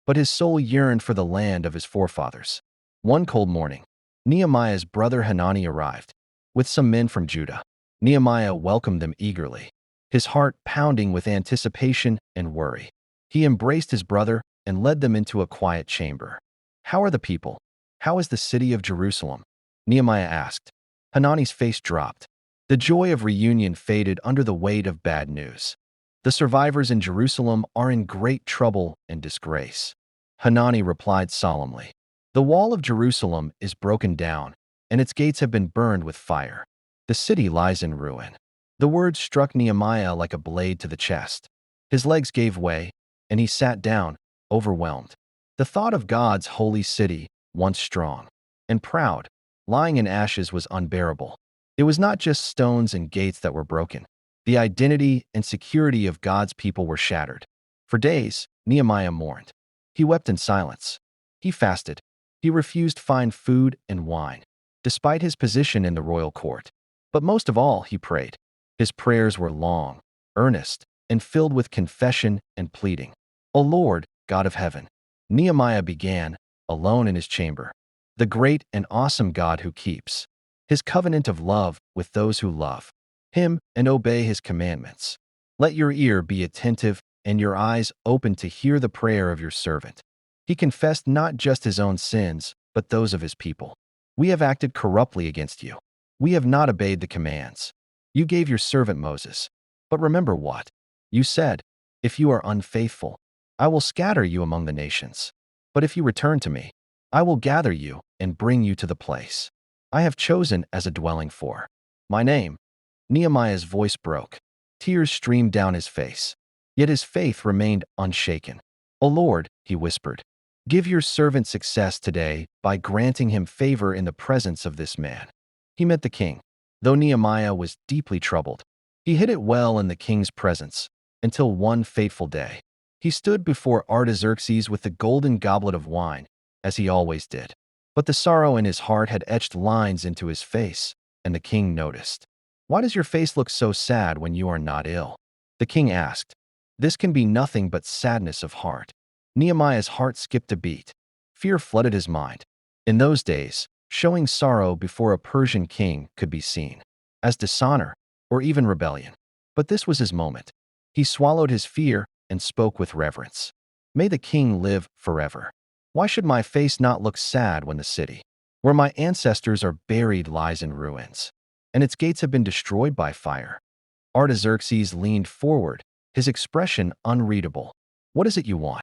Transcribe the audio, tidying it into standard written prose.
but his soul yearned for the land of his forefathers. One cold morning, Nehemiah's brother Hanani arrived, with some men from Judah. Nehemiah welcomed them eagerly, his heart pounding with anticipation and worry. He embraced his brother and led them into a quiet chamber. "How are the people? How is the city of Jerusalem?" Nehemiah asked. Hanani's face dropped. The joy of reunion faded under the weight of bad news. "The survivors in Jerusalem are in great trouble and disgrace," Hanani replied solemnly. "The wall of Jerusalem is broken down, and its gates have been burned with fire. The city lies in ruin." The words struck Nehemiah like a blade to the chest. His legs gave way, and he sat down, overwhelmed. The thought of God's holy city, once strong and proud, lying in ashes was unbearable. It was not just stones and gates that were broken. The identity and security of God's people were shattered. For days, Nehemiah mourned. He wept in silence. He fasted. He refused fine food and wine, despite his position in the royal court. But most of all, he prayed. His prayers were long, earnest, and filled with confession and pleading. "O Lord, God of heaven," Nehemiah began, alone in his chamber, "the great and awesome God who keeps his covenant of love with those who love him and obey his commandments. Let your ear be attentive and your eyes open to hear the prayer of your servant." He confessed not just his own sins, but those of his people. "We have acted corruptly against you. We have not obeyed the commands you gave your servant Moses. But remember what you said, 'If you are unfaithful, I will scatter you among the nations. But if you return to me, I will gather you and bring you to the place I have chosen as a dwelling for my name." Nehemiah's voice broke. Tears streamed down his face. Yet his faith remained unshaken. "O Lord," he whispered, "give your servant success today by granting him favor in the presence of this man." He met the king. Though Nehemiah was deeply troubled, he hid it well in the king's presence, until one fateful day. He stood before Artaxerxes with the golden goblet of wine, as he always did. But the sorrow in his heart had etched lines into his face, and the king noticed. "Why does your face look so sad when you are not ill?" the king asked. "This can be nothing but sadness of heart." Nehemiah's heart skipped a beat. Fear flooded his mind. In those days, showing sorrow before a Persian king could be seen as dishonor or even rebellion. But this was his moment. He swallowed his fear and spoke with reverence. "May the king live forever. Why should my face not look sad when the city where my ancestors are buried lies in ruins, and its gates have been destroyed by fire?" Artaxerxes leaned forward, his expression unreadable. "What is it you want?"